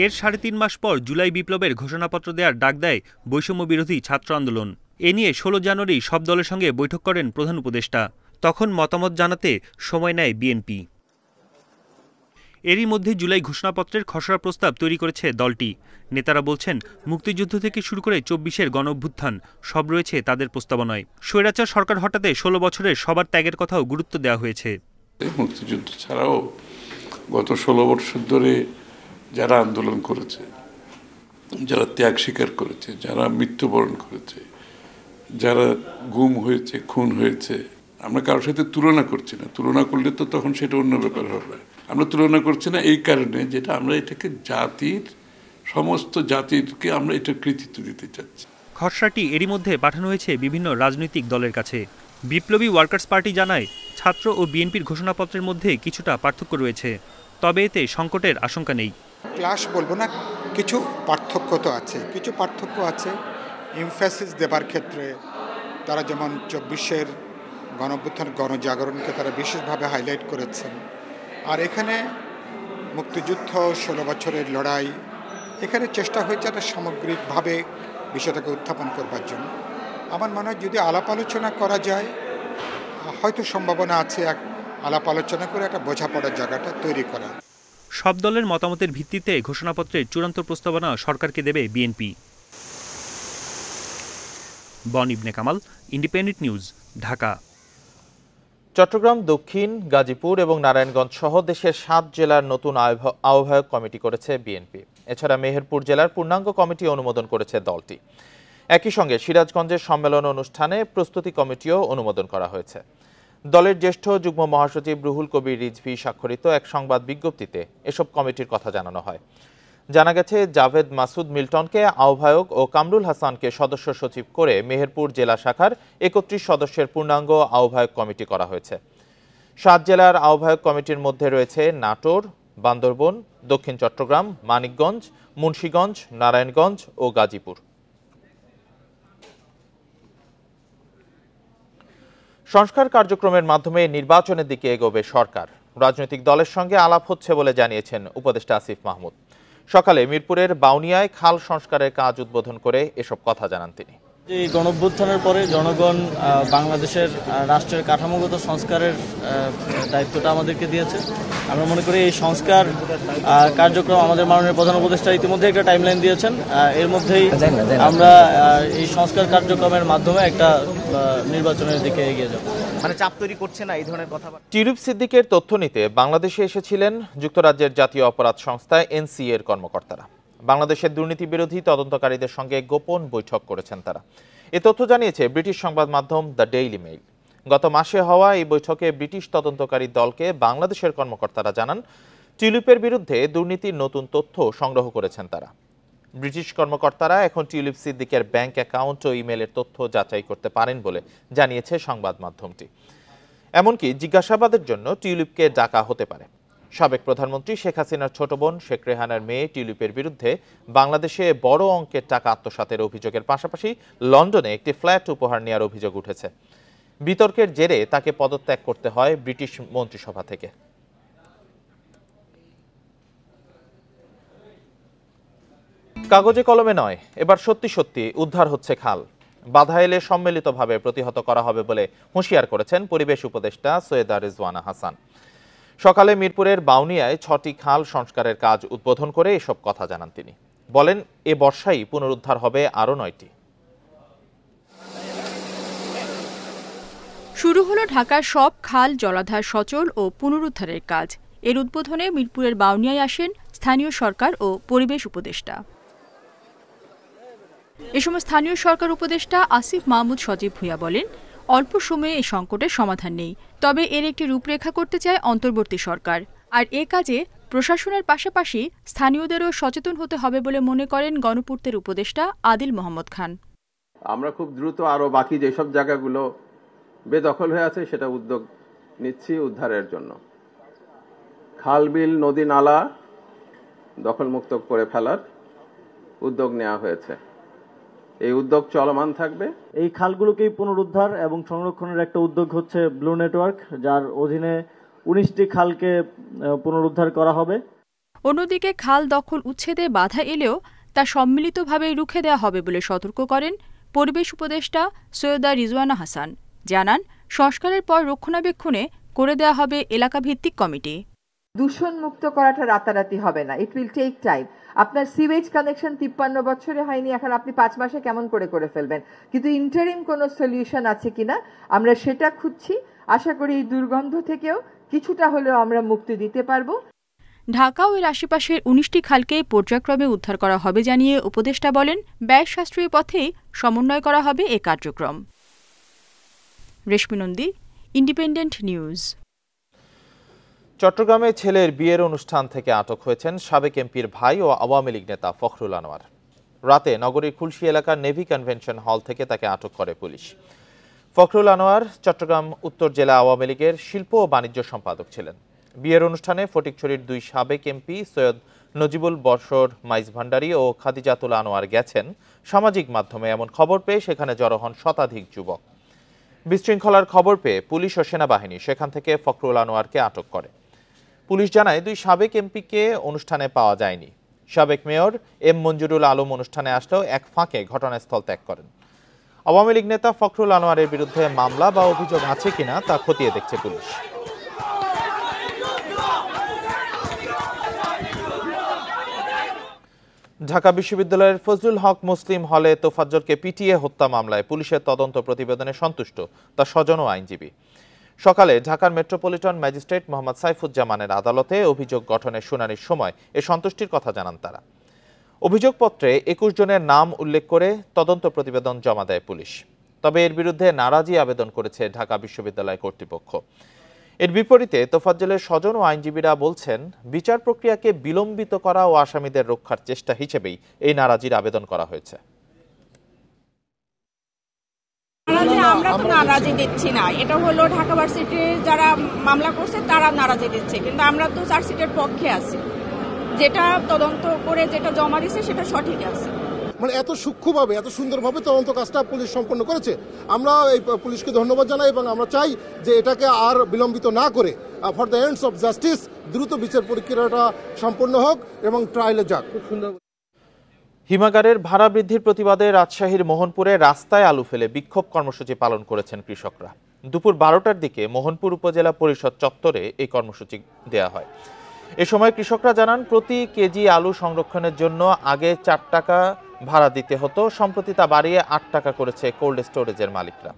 এর 3.5 মাস পর জুলাই বিপ্লবের ঘোষণাপত্র দেওয়ার ডাক দেয় বৈষম্য বিরোধী ছাত্র আন্দোলন। এ নিয়ে 16 জানুয়ারি সব দলের সঙ্গে বৈঠক করেন প্রধান উপদেষ্টা। তখন মতামত জানাতে সময় নেয় বিএনপি। এরই মধ্যে জুলাই ঘোষণাপত্রের খসড়া প্রস্তাব তৈরি করেছে দলটি। নেতারা বলছেন মুক্তিযুদ্ধ থেকে শুরু করে 24-এর গণঅভ্যুত্থান সব রয়েছে তাদের প্রস্তাবনায়। স্বৈরাচার সরকার হটাতে 16 বছরের সবার ত্যাগের কথাও গুরুত্ব দেওয়া হয়েছে। মুক্তিযুদ্ধ ছাড়াও গত 16 বছর ধরে যারা আন্দোলন করেছে, যারা ত্যাগ স্বীকার করেছে, যারা মৃত্যুবরণ করেছে, যারা গুম হয়েছে, খুন হয়েছে, আমরা কারোর সাথে তুলনা করছি না। তুলনা করলে তো তখন সেটা অন্য ব্যাপার হবে। আমরা তুলনা করছি না এই কারণে যেটা আমরা এটাকে জাতির, সমস্ত জাতিরকে আমরা এটা কৃতিত্ব দিতে চাচ্ছি। খসড়াটি এরই মধ্যে পাঠানো হয়েছে বিভিন্ন রাজনৈতিক দলের কাছে। বিপ্লবী ওয়ার্কার্স পার্টি জানায়, ছাত্র ও বিএনপির ঘোষণাপত্রের মধ্যে কিছুটা পার্থক্য রয়েছে, তবে এতে সংকটের আশঙ্কা নেই। ক্লাশ বলবো না, কিছু পার্থক্য তো আছে, কিছু পার্থক্য আছে এমফ্যাসিস দেবার ক্ষেত্রে। তারা যেমন 24-এর গণঅভ্যুত্থান, গণজাগরণকে তারা বিশেষভাবে হাইলাইট করেছেন। আর এখানে মুক্তিযুদ্ধ, 16 বছরের লড়াই, এখানে চেষ্টা হয়েছে একটা সামগ্রিকভাবে বিষয়টাকে উত্থাপন করবার জন্য। আমার মনে হয় যদি আলাপ আলোচনা করা যায়, হয়তো সম্ভাবনা আছে এক আলাপ আলোচনা করে একটা বোঝাপড়ার জায়গাটা তৈরি করা। সব দলের মতামতের ভিত্তিতে ঘোষণাপত্রের চূড়ান্ত প্রস্তাবনা সরকারকে দেবে বিএনপি। বন ইবনে কামাল, ইন্ডিপেন্ডেন্ট নিউজ, ঢাকা। চট্টগ্রাম দক্ষিণ, গাজীপুর এবং নারায়ণগঞ্জ সহ দেশের 7 জেলার নতুন আহ্বায়ক কমিটি করেছে বিএনপি। এছাড়া মেহেরপুর জেলার পূর্ণাঙ্গ কমিটি অনুমোদন করেছে দলটি। একই সঙ্গে সিরাজগঞ্জের সম্মেলন অনুষ্ঠানে প্রস্তুতি কমিটিও অনুমোদন করা হয়েছে। দলের জ্যেষ্ঠ যুগ্ম মহাসচিব রুহুল কবির রিজভী স্বাক্ষরিত এক সংবাদ বিজ্ঞপ্তিতে এসব কমিটির কথা জানানো হয়। জানা গেছে, জাভেদ মাসুদ মিল্টনকে আহ্বায়ক ও কামরুল হাসানকে সদস্য সচিব করে মেহেরপুর জেলা শাখার 31 সদস্যের পূর্ণাঙ্গ আহ্বায়ক কমিটি করা হয়েছে। 7 জেলার আহ্বায়ক কমিটির মধ্যে রয়েছে নাটোর, বান্দরবন, দক্ষিণ চট্টগ্রাম, মানিকগঞ্জ, মুন্সিগঞ্জ, নারায়ণগঞ্জ ও গাজীপুর। সংস্কার কার্যক্রমের মাধ্যমে নির্বাচনের দিকে এগোবে সরকার। রাজনৈতিক দলের সঙ্গে আলাপ হচ্ছে বলে জানিয়েছেন উপদেষ্টা আসিফ মাহমুদ। সকালে মিরপুরের বাউনিয়ায় খাল সংস্কারের কাজ উদ্বোধন করে এসব কথা জানান তিনি। এই গণঅভ্যুত্থানের পরে জনগণ বাংলাদেশের রাষ্ট্রের কাঠামোগত সংস্কারের দায়িত্বটা আমাদেরকে দিয়েছে। আমরা মনে করি এই সংস্কার কার্যক্রম আমাদের মাননীয় প্রধান উপদেষ্টা ইতিমধ্যে একটা টাইমলাইন দিয়েছেন। এর মধ্যেই আমরা এই সংস্কার কার্যক্রমের মাধ্যমে একটা নির্বাচনের দিকে এগিয়ে যাব। মানে চাপ তৈরি করছে না এই ধরনের কথা। টিউলিপ সিদ্দিকের তথ্য নিতে বাংলাদেশে এসেছিলেন যুক্তরাজ্যের জাতীয় অপরাধ সংস্থা এনসিএ এর কর্মকর্তারা। বাংলাদেশের দুর্নীতি বিরোধী তদন্তকারীদের সঙ্গে গোপন বৈঠক করেছেন তারা। এ তথ্য জানিয়েছে ব্রিটিশ সংবাদ মাধ্যম দ্য ডেইলি মেইল। গত মাসে হওয়া এই বৈঠকে ব্রিটিশ তদন্তকারী দলকে বাংলাদেশের কর্মকর্তারা জানান, টিউলিপের বিরুদ্ধে দুর্নীতির নতুন তথ্য সংগ্রহ করেছেন তারা। ব্রিটিশ কর্মকর্তারা এখন টিউলিপ সিদ্দিকের ব্যাংক অ্যাকাউন্ট ও ইমেলের তথ্য যাচাই করতে পারেন বলে জানিয়েছে সংবাদ মাধ্যমটি। এমনকি জিজ্ঞাসাবাদের জন্য টিউলিপকে ডাকা হতে পারে। সাবেক প্রধানমন্ত্রী শেখ হাসিনার ছোট বোন শেখ রেহানার মেয়ে টিউলিপের বিরুদ্ধে বাংলাদেশে বড় অঙ্কের টাকা আত্মসাতের অভিযোগের পাশাপাশি লন্ডনে একটি ফ্ল্যাট উপহার নেওয়ার অভিযোগ উঠেছে। বিতর্কের জেরে তাকে পদত্যাগ করতে হয় ব্রিটিশ মন্ত্রিসভা থেকে। কাগজে কলমে নয়, এবার সত্যি সত্যি উদ্ধার হচ্ছে খাল। বাধা এলে সম্মিলিতভাবে প্রতিহত করা হবে বলে হুঁশিয়ার করেছেন পরিবেশ উপদেষ্টা সৈয়দা রিজওয়ানা হাসান। সকালে মিরপুরের বাউনিয়ায় 6টি খাল সংস্কারের কাজ উদ্বোধন করে এসব কথা জানান তিনি। বলেন, এ বর্ষায় পুনরুদ্ধার হবে আরও 9টি। শুরু হলো ঢাকার সব খাল, জলাধার সচল ও পুনরুদ্ধারের কাজ। এর উদ্বোধনে মিরপুরের বাউনিয়ায় আসেন স্থানীয় সরকার ও পরিবেশ উপদেষ্টা। এ সময় স্থানীয় সরকার উপদেষ্টা আসিফ মাহমুদ সজীব ভূঁইয়া বলেন, অল্প সময়ে এই সংকটের সমাধান নেই, তবে এর একটি রূপরেখা করতে চায় অন্তর্বর্তী সরকার। আর এ কাজে প্রশাসনের পাশাপাশি স্থানীয়দেরও সচেতন হতে হবে বলে মনে করেন গণপূর্তের উপদেষ্টা আদিল মোহাম্মদ খান। আমরা খুব দ্রুত আরো বাকি যেসব জায়গাগুলো বেদখল হয়ে আছে সেটা উদ্যোগ নিচ্ছি উদ্ধারের জন্য। খাল, বিল, নদী, নালা দখলমুক্ত করে ফেলার উদ্যোগ নেওয়া হয়েছে। এই উদ্যোগ চলমান থাকবে। এই খালগুলোকেই পুনরুদ্ধার এবং সংরক্ষণের একটা উদ্যোগ হচ্ছে ব্লু নেটওয়ার্ক, যার অধীনে 19টি খালকে পুনরুদ্ধার করা হবে। অন্যদিকে খাল দখল উচ্ছেদে বাধা এলেও তা সম্মিলিতভাবে রুখে দেওয়া হবে বলে সতর্ক করেন পরিবেশ উপদেষ্টা সৈয়দা রিজওয়ানা হাসান। জানান, সংস্কারের পর রক্ষণাবেক্ষণে করে দেওয়া হবে এলাকাভিত্তিক কমিটি। দূষণ মুক্ত করাটা রাতারাতি হবে না, ইট উইল টেক টাইম। আপনার সিওয়েজ কানেকশন 53 বছরে হয়নি, এখন আপনি 5 মাসে কেমন করে ফেলবেন? কিন্তু ইন্টারিম কোনো সলিউশন আছে কিনা আমরা সেটা খুঁজছি। আশা করি এই দুর্গন্ধ থেকেও কিছুটা হলেও আমরা মুক্তি দিতে পারবো। ঢাকা ও এর আশেপাশের ১৯টি খালকে পর্যায়ক্রমে উদ্ধার করা হবে জানিয়ে উপদেষ্টা বলেন, ব্যয় সাশ্রয়ী পথেই সমন্বয় করা হবে এ কার্যক্রম। রেশমি নন্দী, ইন্ডিপেন্ডেন্ট নিউজ। চট্টগ্রামে ছেলের বিয়ের অনুষ্ঠান থেকে আটক হয়েছেন সাবেক এমপির ভাই ও আওয়ামী লীগ নেতা ফখরুল আনোয়ার। রাতে নগরীর খুলশী এলাকার নেভি কনভেনশন হল থেকে তাকে আটক করে পুলিশ। ফখরুল আনোয়ার চট্টগ্রাম উত্তর জেলা আওয়ামী লীগের শিল্প ও বাণিজ্য সম্পাদক ছিলেন। বিয়ের অনুষ্ঠানে ফটিকছড়ির 2 সাবেক এমপি সৈয়দ নজিবুল বশর মাইজ ভান্ডারী ও খাদিজাতুল আনোয়ার গেছেন। সামাজিক মাধ্যমে এমন খবর পেয়ে সেখানে জড়ো হন শতাধিক যুবক। বিশৃঙ্খলার খবর পেয়ে পুলিশ ও সেনাবাহিনী সেখান থেকে ফখরুল আনোয়ারকে আটক করে। পুলিশ জানায় 2 সাবেক এমপিকে অনুষ্ঠানে পাওয়া যায়নি। সাবেক মেয়র এম মঞ্জুরুল আলম অনুষ্ঠানে আসলেও এক ফাঁকে ঘটনাস্থল ত্যাগ করেন। আওয়ামী লীগ নেতা ফখরুল আনোয়ারের বিরুদ্ধে মামলা বা অভিযোগ আছে কিনা তা খতিয়ে দেখছে পুলিশ। ঢাকা বিশ্ববিদ্যালয়ের ফজলুল হক মুসলিম হলে তোফাজ্জলকে পিটিয়ে হত্যা মামলায় পুলিশের তদন্ত প্রতিবেদনে সন্তুষ্ট তার স্বজন ও আইনজীবী। সকালে ঢাকার মেট্রোপলিটন ম্যাজিস্ট্রেট মোহাম্মদ সাইফুজ্জামানের আদালতে অভিযোগ গঠনের শুনানির সময় এ সন্তুষ্টির কথা জানান তারা। অভিযোগপত্রে 21 জনের নাম উল্লেখ করে তদন্ত প্রতিবেদন জমা দেয় পুলিশ। তবে এর বিরুদ্ধে নারাজি আবেদন করেছে ঢাকা বিশ্ববিদ্যালয় কর্তৃপক্ষ। এর বিপরীতে তোফাজ্জলের স্বজন ও আইনজীবীরা বলছেন, বিচার প্রক্রিয়াকে বিলম্বিত করা ও আসামিদের রক্ষার চেষ্টা হিসেবেই এই নারাজির আবেদন করা হয়েছে। আমরা তো নারাজি দিচ্ছি না, এটা হলো ঢাকা ভার্সিটির যারা মামলা করছে তারা নারাজি দিচ্ছে, কিন্তু আমরা তো চার্জশিটের পক্ষে আছি। যেটা তদন্ত করে যেটা জমা দিচ্ছে সেটা সঠিক আছে। মানে এত সূক্ষ্মভাবে এত সুন্দরভাবে তদন্ত কাজটা পুলিশ সম্পন্ন করেছে। আমরা এই পুলিশকে ধন্যবাদ জানাই এবং আমরা চাই যে এটাকে আর বিলম্বিত না করে for the ends of justice দ্রুত বিচার প্রক্রিয়াটা সম্পন্ন হোক এবং ট্রায়ালে যাক। খুব সুন্দর। হিমাগারের ভাড়া বৃদ্ধির প্রতিবাদে রাজশাহীর মোহনপুরে রাস্তায় আলু ফেলে বিক্ষোভ কর্মসূচি পালন করেছেন কৃষকরা। দুপুর 12টার দিকে মোহনপুর উপজেলা পরিষদ চত্বরে এই কর্মসূচি দেয়া হয়। এ সময় কৃষকরা জানান, প্রতি কেজি আলু সংরক্ষণের জন্য আগে 4 টাকা ভাড়া দিতে হতো, সম্প্রতি তা বাড়িয়ে 8 টাকা করেছে কোল্ড স্টোরেজের মালিকরা।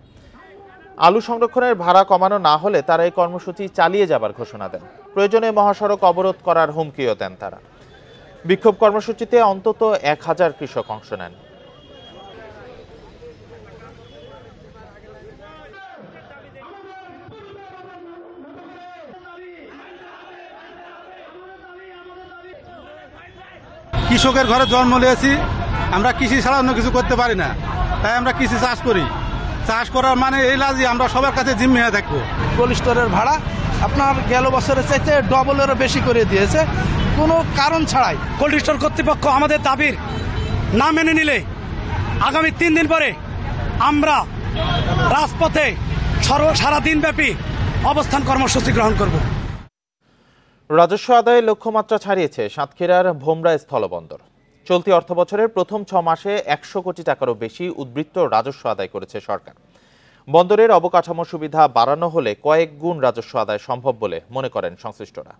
আলু সংরক্ষণের ভাড়া কমানো না হলে তারা এই কর্মসূচি চালিয়ে যাবার ঘোষণা দেন। প্রয়োজনে মহাসড়ক অবরোধ করার হুমকিও দেন তারা। বিক্ষোভ কর্মসূচিতে অন্তত 1000 কৃষক অংশ নেন। কৃষকের ঘরে জন্ম নিয়েছি, আমরা কৃষি ছাড়া অন্য কিছু করতে পারি না, তাই আমরা কৃষি চাষ করি। চাষ করার মানে এই না যে আমরা সবার কাছে জিম্মি হয়ে থাকবো। কোল্ড স্টোরের ভাড়া আপনার গেল বছরের চাইতে ডবলেরও বেশি করে দিয়েছে কোনো কারণ ছাড়াই। কোল্ড স্টোর কর্তৃপক্ষ আমাদের দাবির না মেনে নিলে আগামী 3 দিন পরে আমরা রাজপথে সারা দিন ব্যাপী অবস্থান কর্মসূচি গ্রহণ করব। রাজস্ব আদায়ের লক্ষ্যমাত্রা ছাড়িয়েছে সাতক্ষীরার ভোমরা স্থলবন্দর। চলতি অর্থবছরের প্রথম 6 মাসে 100 কোটি টাকারও বেশি উদ্বৃত্ত রাজস্ব আদায় করেছে সরকার। বন্দরের অবকাঠামো সুবিধা বাড়ানো হলে কয়েক গুণ রাজস্ব আদায় সম্ভব বলে মনে করেন সংশ্লিষ্টরা।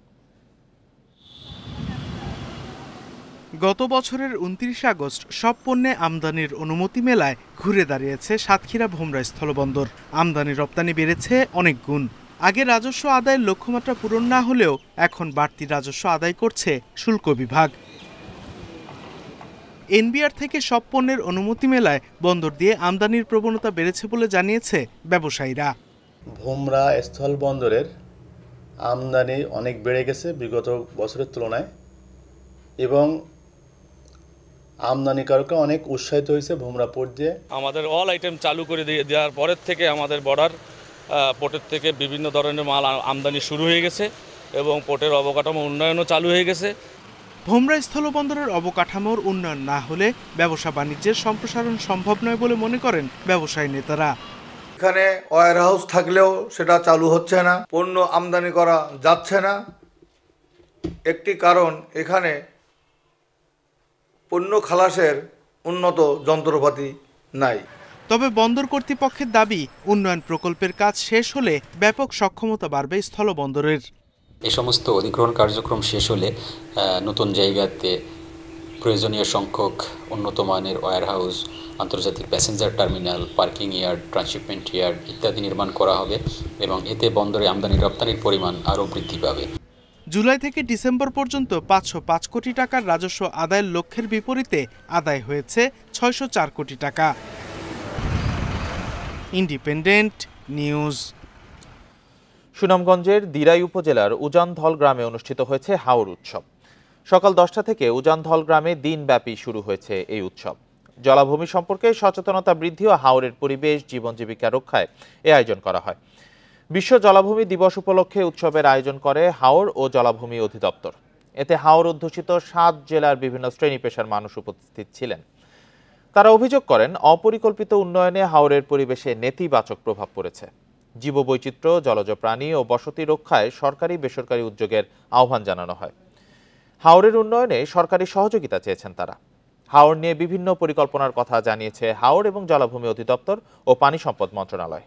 গত বছরের 29 আগস্ট সব পণ্যে আমদানির অনুমতি মেলায় ঘুরে দাঁড়িয়েছে সাতক্ষীরা ভোমরা স্থলবন্দর। আমদানি রপ্তানি বেড়েছে অনেক গুণ। আগে রাজস্ব আদায়ের লক্ষ্যমাত্রা পূরণ না হলেও এখন বাড়তি রাজস্ব আদায় করছে শুল্ক বিভাগ। এনবিআর থেকে সব পণ্যের অনুমতি মেলায় বন্দর দিয়ে আমদানির প্রবণতা বেড়েছে বলে জানিয়েছে ব্যবসায়ীরা। ভোমরা স্থল বন্দরের আমদানি অনেক বেড়ে গেছে বিগত বছরের তুলনায়, এবং আমদানিকারকরা অনেক উৎসাহিত হয়েছে ভোমরা পোর্ট দিয়ে। আমাদের অল আইটেম চালু করে দেওয়ার পরের থেকে আমাদের বর্ডার পোর্টের থেকে বিভিন্ন ধরনের মাল আমদানি শুরু হয়ে গেছে এবং পোর্টের অবকাঠামো উন্নয়নও চালু হয়ে গেছে। ভোমরা স্থলবন্দরের অবকাঠামোর উন্নয়ন না হলে ব্যবসা বাণিজ্যের সম্প্রসারণ সম্ভব নয় বলে মনে করেন ব্যবসায়ী নেতারা। এখানে ওয়্যার হাউস থাকলেও সেটা চালু হচ্ছে না, পণ্য আমদানি করা যাচ্ছে না। একটি কারণ, এখানে পণ্য খালাসের উন্নত যন্ত্রপাতি নাই। তবে বন্দর কর্তৃপক্ষের দাবি, উন্নয়ন প্রকল্পের কাজ শেষ হলে ব্যাপক সক্ষমতা বাড়বে স্থলবন্দরের। এই সমস্ত অধিগ্রহণ কার্যক্রম শেষ হলে নতুন জায়গাতে প্রয়োজনীয় সংখ্যক উন্নত মানের ওয়্যার হাউস, আন্তর্জাতিক passenger terminal, parking yard, transshipment yard ইত্যাদি নির্মাণ করা হবে এবং এতে বন্দরে আমদানি রপ্তানির পরিমাণ আরও বৃদ্ধি পাবে। জুলাই থেকে ডিসেম্বর পর্যন্ত 505 কোটি টাকার রাজস্ব আদায়ের লক্ষ্যের বিপরীতে আদায় হয়েছে 604 কোটি টাকা। Independent news. সুনামগঞ্জের দিরাই উপজেলার উজানধল গ্রামে অনুষ্ঠিত হয়েছে হাওর উৎসব। সকাল 10টা থেকে উজানধল গ্রামে দিনব্যাপী শুরু হয়েছে এই উৎসব। জলাভূমি সম্পর্কে সচেতনতা বৃদ্ধি ও হাওরের পরিবেশ জীবন জীবিকা রক্ষায় এ আয়োজন করা হয়। বিশ্ব জলাভূমি দিবস উপলক্ষে উৎসবের আয়োজন করে হাওর ও জলাভূমি অধিদপ্তর। এতে হাওর অধ্যুষিত 7 জেলার বিভিন্ন শ্রেণী পেশার মানুষ উপস্থিত ছিলেন। তারা অভিযোগ করেন, অপরিকল্পিত উন্নয়নে হাওরের পরিবেশে নেতিবাচক প্রভাব পড়েছে। জীববৈচিত্র্য, জলজ প্রাণী ও বসতি রক্ষায় সরকারি বেসরকারি উদ্যোগের আহ্বান জানানো হয়। হাওরের উন্নয়নে সরকারি সহযোগিতা চেয়েছেন তারা। হাওর নিয়ে বিভিন্ন পরিকল্পনার কথা জানিয়েছে হাওর এবং জলাভূমি অধিদপ্তর ও পানি সম্পদ মন্ত্রণালয়।